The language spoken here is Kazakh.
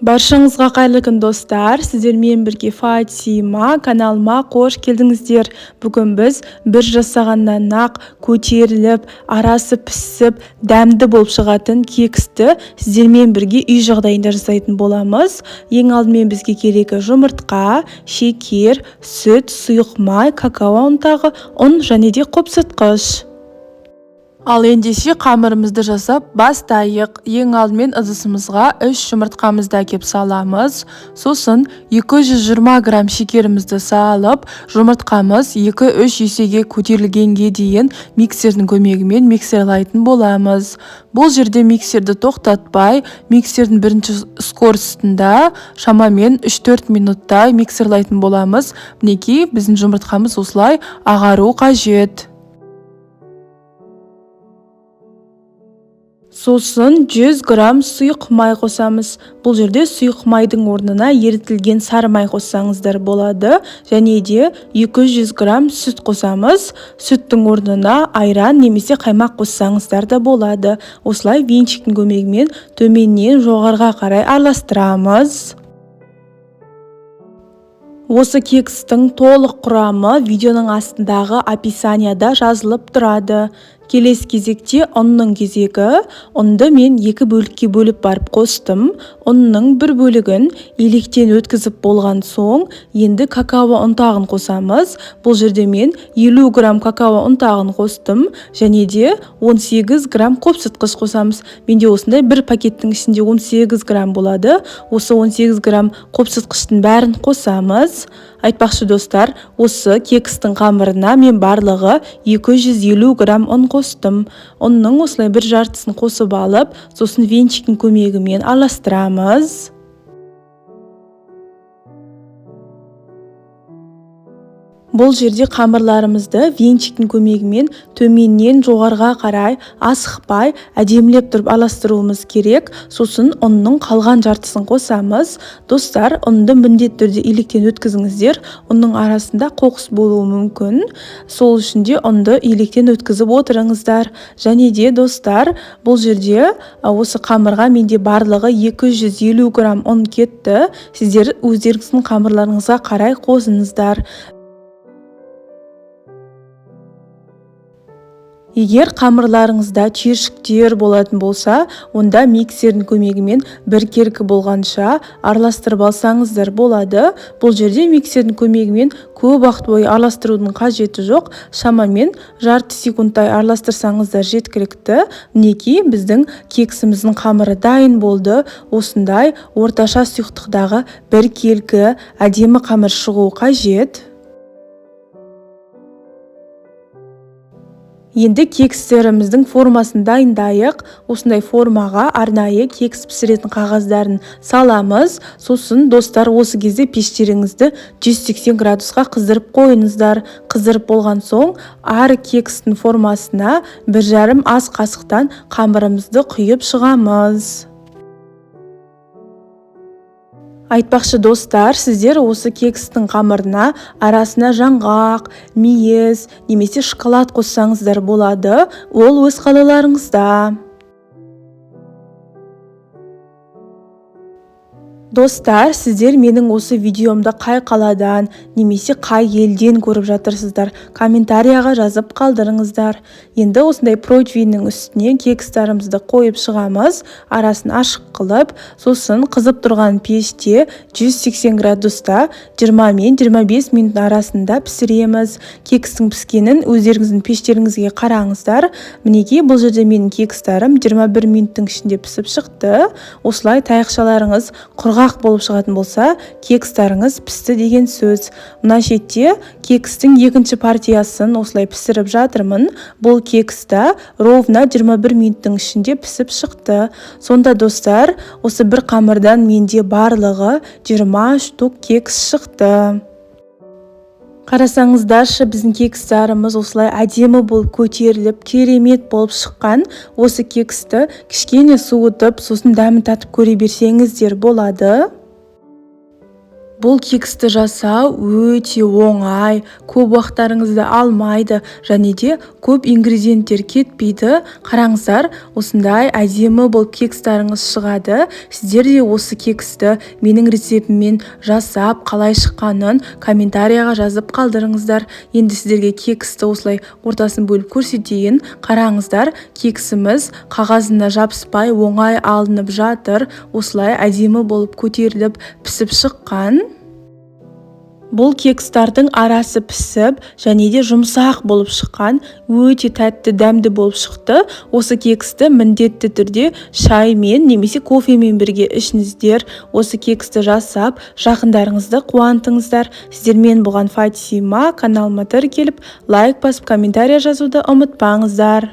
Баршаңызға қайырлы күн достар, сіздермен бірге Фатима каналыма қош келдіңіздер. Бүгін біз бір жасағаннан ақ көтеріліп, арасы пісіп, дәмді болып шығатын кексті сіздермен бірге үй жағдайында жасайтын боламыз. Ең алдымен бізге керегі жұмыртқа, шекер, сүт, сұйық май, какао ұнтағы, ұн және де қопсытқыш. Ал ендеше қамырымызды жасап бастайық. Ең алдымен ыдысымызға 3 жұмыртқамызды әкеп саламыз. Сосын 220 грамм шекерімізді салып, жұмыртқамыз 2-3 есеге көтерілгенге дейін миксердің көмегімен миксерлайтын боламыз. Бұл жерде миксерді тоқтатпай, миксердің бірінші скоростында шамамен 3-4 минутта миксерлайтын боламыз. Мінекей біздің жұмыртқамыз осылай ағару қажет. Сосын 100 грамм сұйық май қосамыз. Бұл жерде сұйық майдың орнына ерітілген сары май қоссаңыздар болады. Және де 200 грамм сүт қосамыз. Сүттің орнына айран немесе қаймақ қоссаңыздар да болады. Осылай венчиктің көмегімен төменнен жоғарыға қарай араластырамыз. Осы кекстің толық құрамы видеоның астындағы описанияда жазылып тұрады. Келесі кезекте ұнның кезегі. Ұнды мен 2 бөлікке бөліп барып қостым. Ұнның бір бөлігін електен өткізіп болған соң, енді какао ұнтағын қосамыз. Бұл жерде мен 50 грамм какао ұнтағын қостым. Және де 18 грамм қопсытқыш қосамыз. Менде осындай бір пакеттің ішінде 18 грамм болады. Осы 18 грамм қопсытқыштың бәрін қосамыз. Айтпақшы достар, осы кекстің қамырына мен барлығы 250 грамм ұн қостым. Ұнның осылай бір жартысын қосып алып, сосын венчиктің көмегімен араластырамыз. Бұл жерде қамырларымызды венчиктің көмегімен төменнен жоғарыға қарай асықпай әдемілеп тұрып араластыруымыз керек. Сосын ұнның қалған жартысын қосамыз. Достар, ұнды міндетті түрде електен өткізіңіздер. Ұнның арасында қоқыс болуы мүмкін. Сол үшін де ұнды електен өткізіп отырыңыздар. Және де достар, бұл жерде осы қамырға менде барлығы 250 грамм ұн кетті. Сіздер өздеріңіздің қамырларыңызға қарай қосыңыздар. Егер қамырларыңызда түйіршіктер болатын болса, онда миксердің көмегімен бір керкі болғанша араластырып алсаңыздар болады. Бұл жерде миксердің көмегімен көп уақыт бойы араластырудың қажеті жоқ. Шамамен жарты секундтай араластырсаңыздар жеткілікті. Мінекей біздің кексіміздің қамыры дайын болды. Осындай орташа сұйықтықтағы бір келкі әдемі қамыр шығуы қажет. Енді кекстеріміздің формасын дайындайық. Осындай формаға арнайы кекс пісіретін қағаздарын саламыз. Сосын достар, осы кезде пештеріңізді 180 градусқа қыздырып қойыңыздар. Қыздырып болған соң, әр кекстің формасына 1,5 ас қасықтан қамырымызды құйып шығамыз. Айтпақшы достар, сіздер осы кекстің қамырына арасына жаңғақ, мейіз немесе шоколад қоссаңыздар болады. Ол өз қалауларыңызда. Достар, сіздер менің осы видеомды қай қаладан немесе қай елден көріп жатырсыздар? Комментарияға жазып қалдырыңыздар. Енді осындай противеннің үстіне кекстарымызды қойып шығамыз. Арасын ашық қылып, сосын қызып тұрған пеште 180 градуста 20 мен 25 минут арасында пісіреміз. Кекстің піскенін өздеріңіздің пештеріңізге қараңыздар. Мінекей, бұл жерде менің кекстарым 21 минуттың ішінде пісіп шықты. Осылай таяқшаларыңыз құрғақ болып шығатын болса, кекстарыңыз пісті деген сөз. Мына шетте кекстің екінші партиясын осылай пісіріп жатырмын. Бұл кекста ровно 21 минуттың ішінде пісіп шықты. Сонда достар, осы бір қамырдан менде барлығы 20 штук кекс шықты. Қарасаңыздаршы, біздің кекстарымыз осылай әдемі болып көтеріліп, керемет болып шыққан. Осы кексті кішкене суытып, сосын дәмін татып көре берсеңіздер болады. Бұл кексті жасау өте оңай, көп уақыттарыңызды алмайды және де көп ингредиенттер кетпейді. Қараңыздар, осындай әдемі бұл кекстарыңыз шығады. Сіздер де осы кексті менің рецептіммен жасап, қалай шыққанын комментарияға жазып қалдырыңыздар. Енді сіздерге кексті осылай ортасын бөліп көрсетейін. Қараңыздар, кексіміз қағазына жабыспай оңай алынып жатыр. Осылай әдемі болып көтеріліп пісіп шыққан. Бұл кекстардың арасы пісіп және де жұмсақ болып шыққан, өте тәтті дәмді болып шықты. Осы кексті міндетті түрде шаймен немесе кофемен бірге ішіңіздер. Осы кексті жасап жақындарыңызды қуантыңыздар. Сіздермен болған Фатима. Каналыма тіркеліп лайк басып комментария жазуды ұмытпаңыздар.